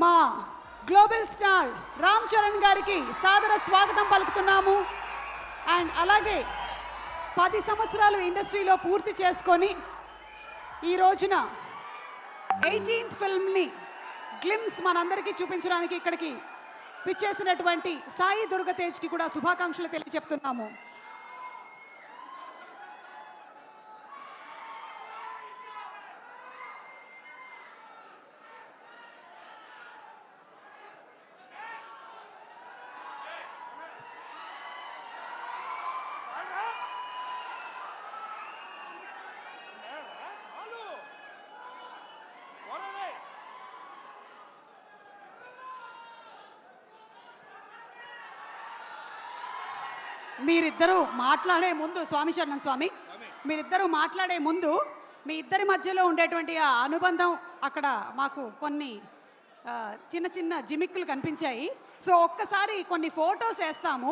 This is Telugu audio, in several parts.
మా గ్లోబల్ స్టార్ రామ్ చరణ్ గారికి సాదర స్వాగతం పలుకుతున్నాము. అండ్ అలాగే 10 సంవత్సరాలు ఇండస్ట్రీలో పూర్తి చేసుకొని ఈ రోజున 18th ఫిల్మ్ని గ్లిమ్స్ మనందరికీ చూపించడానికి ఇక్కడికి పిచ్చేసినటువంటి సాయి దుర్గతేజ్కి కూడా శుభాకాంక్షలు తెలియజెప్తున్నాము. మీరిద్దరూ మాట్లాడే ముందు స్వామి శరణం స్వామి, మీరిద్దరూ మాట్లాడే ముందు మీ ఇద్దరి మధ్యలో ఉండేటువంటి ఆ అనుబంధం అక్కడ మాకు కొన్ని చిన్న చిన్న జిమిక్కులు కనిపించాయి. సో ఒక్కసారి కొన్ని ఫొటోస్ వేస్తాము,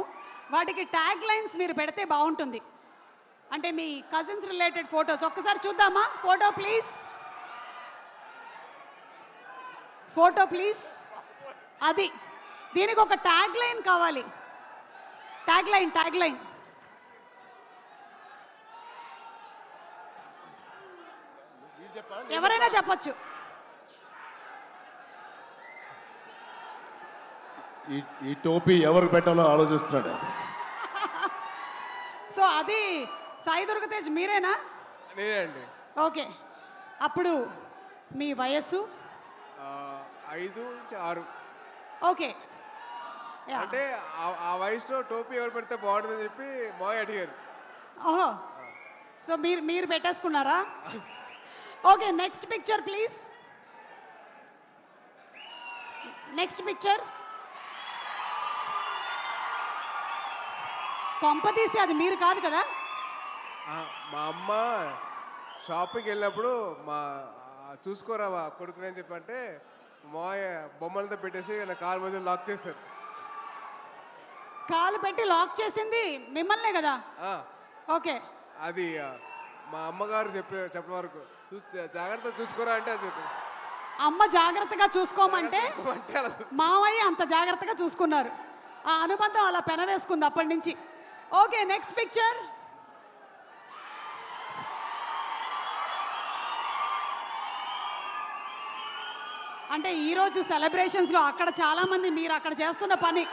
వాటికి ట్యాగ్ లైన్స్ మీరు పెడితే బాగుంటుంది. అంటే మీ కజిన్స్ రిలేటెడ్ ఫొటోస్ ఒక్కసారి చూద్దామా? Photo please, photo please. అది దీనికి ఒక ట్యాగ్ లైన్ కావాలి. ట్యాగ్ లైన్ ఎవరైనా చెప్పొచ్చు. ఈ టోపీ ఎవరికి పెట్టాలో ఆలోచిస్తున్నాడు. సో అది సాయి దుర్గతేజ్ మీరేనా? నేనే అండి. ఓకే, అప్పుడు మీ వయస్సు 5 నుంచి 6. ఓకే, అంటే ఆ వయసులో టోపీ ఎవరు పెడితే బాగుంటుందని చెప్పి మాయ అడిగారు. ఓహో, సో మీరు పెట్టేసుకున్నారా? Okay, next picture please. Next picture. కొంపతీసి అది మీరు కాదు కదా? మా అమ్మ షాపింగ్కి వెళ్ళినప్పుడు చూసుకోరా కొడుకుని అని చెప్పంటే మాయ బొమ్మలతో పెట్టేసి నా కాలు మధ్య లాక్ చేస్తారు. కాలు పెట్టి లాక్ చేసింది మిమ్మల్నే కదా? ఓకే, అది మా అమ్మగారు చెప్పిన వరకు జాగ్రత్తగా చూసుకోరా అంటే అది చెప్పి అమ్మ జాగ్రత్తగా చూసుకోమంటే మావయ్య అంత జాగ్రత్తగా చూసుకున్నారు. ఆ అనుబంధం అలా పెనవేసుకుంది అప్పటి నుంచి. Okay, next picture. అంటే ఈరోజు సెలబ్రేషన్స్లో అక్కడ చాలామంది మీరు అక్కడ చేస్తున్న పని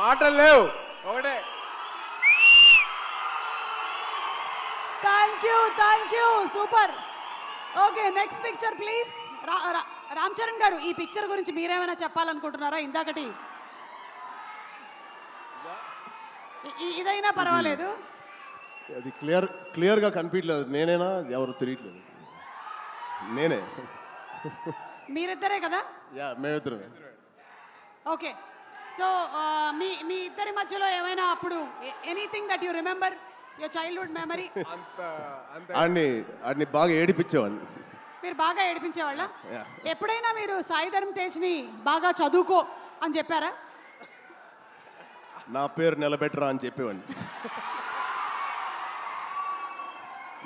మాటలు లేవు ఒకటే. Thank you super. Okay, next picture please. Ram Charan గారు, ఈ పిక్చర్ గురించి మీరేమైనా చెప్పాలనుకుంటున్నారా? ఇందాకటి ఇదైనా పర్వాలేదు. అది క్లియర్గా కనిపించలేదు. నేనేనా ఎవరు తెలియట్లేదు. నేనే. మీరిద్దరే కదా? యా, మేమిద్దరమే. ఓకే, సో మీ ఇద్దరి మధ్యలో ఏమైనా అప్పుడు anything that you remember your childhood memory? ఆడిని బాగా ఏడిపించేవాడిని. మీరు బాగా ఏడిపించేవాళ్ళ? ఎప్పుడైనా మీరు సాయి ధరమ్ తేజ్ని బాగా చదువుకో అని చెప్పారా? నా పేరు నిలబెట్టరా అని చెప్పేవాడిని.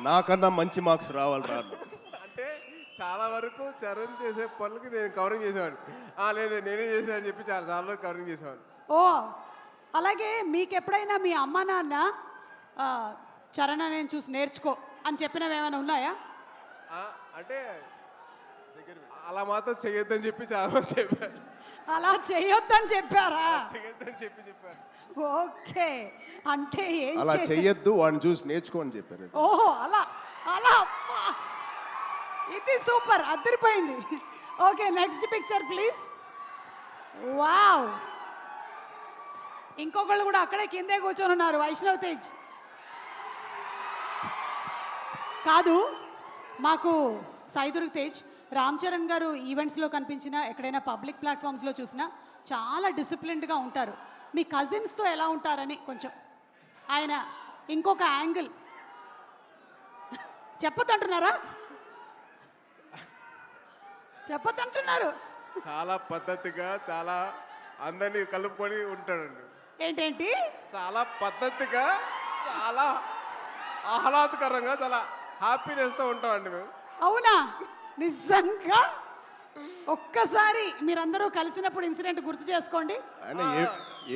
నాకన్నా మంచి మార్క్స్ రావాలి రా. అంటే చాలా వరకు చరణ్ చేసే పనులకి నేను కవరింగ్ చేసేవాడిని. లేదు నేనే చేసా అని చెప్పి చాలా వరకు కవరింగ్ చేసేవాడిని. ఓ, అలాగే మీకు ఎప్పుడైనా మీ అమ్మ నాన్న చరణ్ నేను చూసి నేర్చుకో అని చెప్పినవి ఏమైనా ఉన్నాయా? అంటే అలా మాత్రం చేయొద్దని చెప్పి చాలా మంది చెప్పారు. అలా చేయొద్దని చెప్పారా? చేయొద్దని చెప్పారు. ఓకే, అంటే అలా చెయ్యొద్దు, వాడిని చూసి నేర్చుకో అని చెప్పారు. ఓహో, అలా అలా. ఇది సూపర్, అదిరిపోయింది. Okay, next picture please. Wow, ఇంకొకళ్ళు కూడా అక్కడే కిందే కూర్చొని ఉన్నారు. వైష్ణవ్ తేజ్ కాదు, మాకు సాయి దుర్గ తేజ్. రామ్ చరణ్ గారు ఈవెంట్స్లో కనిపించినా, ఎక్కడైనా పబ్లిక్ ప్లాట్ఫామ్స్లో చూసినా చాలా డిసిప్లిన్డ్గా ఉంటారు. మీ కజిన్స్తో ఎలా ఉంటారని కొంచెం ఆయన ఇంకొక యాంగిల్ చెప్పొద్దంటున్నారా? చెప్పొద్దంటున్నారు. చాలా పద్ధతిగా, చాలా అందరినీ కలుపుకొని ఉంటాడండి. ఏంటేంటి? చాలా పద్ధతిగా, చాలా ఆహ్లాదకరంగా చాలా హ్యాపీనెస్తో ఉంటామండి మేము. అవునా నిజంగా ఒక్కసారి మీరందరూ కలిసినప్పుడు ఇన్సిడెంట్ గుర్తు చేసుకోండి. ఆయన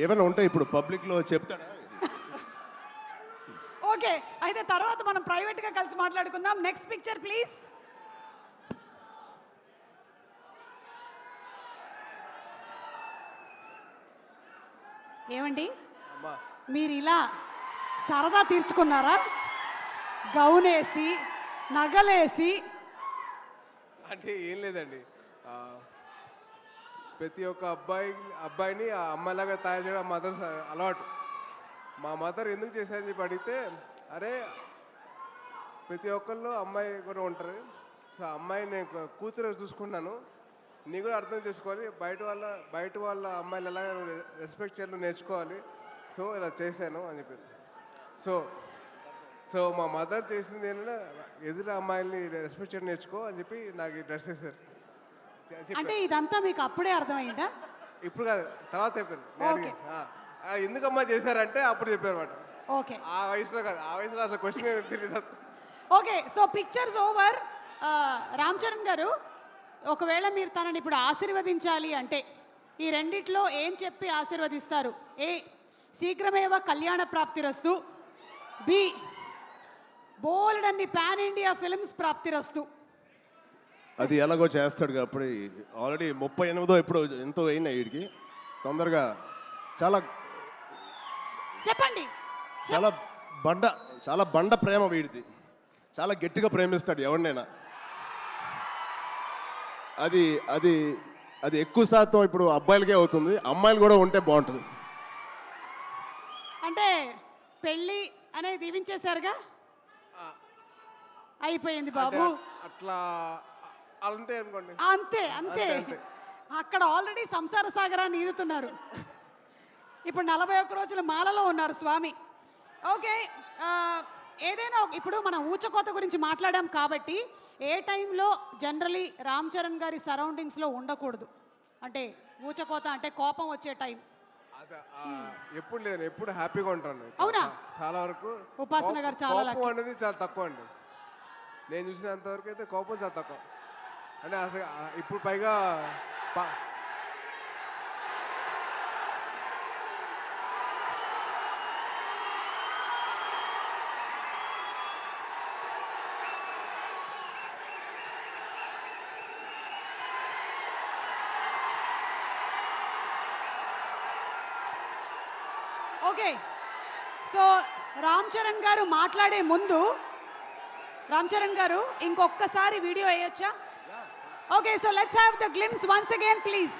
ఏమైనా ఉంటే ఇప్పుడు పబ్లిక్లో చెప్తాడా? ఓకే అయితే తర్వాత మనం ప్రైవేట్గా కలిసి మాట్లాడుకుందాం. Next picture please. ఏమండి అమ్మా మీరు ఇలా సరదా తీర్చుకున్నారా? గౌనేసి నగలేసి. అంటే ఏం లేదండి, ప్రతి ఒక్క అబ్బాయిని ఆ అమ్మాయిలాగా తయారు చేయడం మదర్ అలవాటు. మా మదర్ ఎందుకు చేశారని చెప్పి అడిగితే, అరే ప్రతి ఒక్కళ్ళు అమ్మాయి కూడా ఉంటారు, సో అమ్మాయి నేను కూతురు చూసుకున్నాను, నీ కూడా అర్థం చేసుకోవాలి, బయట వాళ్ళ అమ్మాయిలు ఎలాగ రెస్పెక్ట్ చేయాలో నేర్చుకోవాలి, సో ఇలా చేశాను అని చెప్పింది. సో మా మదర్ చేసింది ఏంటంటే, ఎదురు అమ్మాయిల్ని రెస్పెక్ట్ చేయడం నేర్చుకో అని చెప్పి నాకు ఈ డ్రెస్ వేస్తారు. అంటే ఇదంతా మీకు అప్పుడే అర్థమైందా? ఇప్పుడు కాదు, తర్వాత చెప్పారు. ఓకే. ఎందుకమ్మా చేశారంటే అప్పుడు చెప్పారు అన్నమాట. ఓకే ఆ వయసులో కాదు, ఆ వయసులో అసలు క్వశ్చన్ తెలియదు. Okay so pictures over. Ram Charan గారు, ఒకవేళ మీరు తనని ఇప్పుడు ఆశీర్వదించాలి అంటే ఈ రెండిట్లో ఏం చెప్పి ఆశీర్వదిస్తారు? ఏ శీఘ్రమేవ కళ్యాణ ప్రాప్తిరస్తు, బి బోల్డ్ అన్ని పాన్ ఇండియా ఫిల్మ్స్ ప్రాప్తిరస్తు. అది ఎలాగో చేస్తాడు కాబట్టి ఆల్రెడీ 38 ఇప్పుడు ఎంతో అయినా వీడికి తొందరగా చాలా చెప్పండి. చాలా బండ ప్రేమ వీడిది. చాలా గట్టిగా ప్రేమిస్తాడు ఎవరినైనా. అది అది అది ఎక్కువ శాతం ఇప్పుడు అబ్బాయిలకే అవుతుంది, అమ్మాయిలు కూడా ఉంటే బాగుంటుంది. అంటే పెళ్ళి అనేది దీవించేశారుగా, అయిపోయింది బాబు. అట్లా అంతే అనుకోండి. అంతే అంతే అక్కడ ఆల్రెడీ సంసార సాగరాన్ని ఈదుతున్నారు. ఇప్పుడు 41 రోజులు మాలలో ఉన్నారు స్వామి. ఓకే ఏదైనా ఇప్పుడు మనం ఊచకోత గురించి మాట్లాడాం కాబట్టి ఏ టైంలో జనరలీ రామ్ చరణ్ గారి సరౌండింగ్స్లో ఉండకూడదు? అంటే ఊచకోత అంటే కోపం వచ్చే టైం. ఎప్పుడు లేదు, ఎప్పుడు హ్యాపీగా ఉంటాను. అవునా? చాలా వరకు ఉపాసన గారు చాలా కోపం అనేది చాలా తక్కువ అండి. నేను చూసినంత వరకు అయితే కోపం చాలా తక్కువ. అంటే అసలు ఇప్పుడు పైగా ఓకే సో రామ్ చరణ్ గారు మాట్లాడే ముందు, రామ్ చరణ్ గారు ఇంకొకసారి వీడియో వేయొచ్చా? Okay so let's have the glimpse once again please.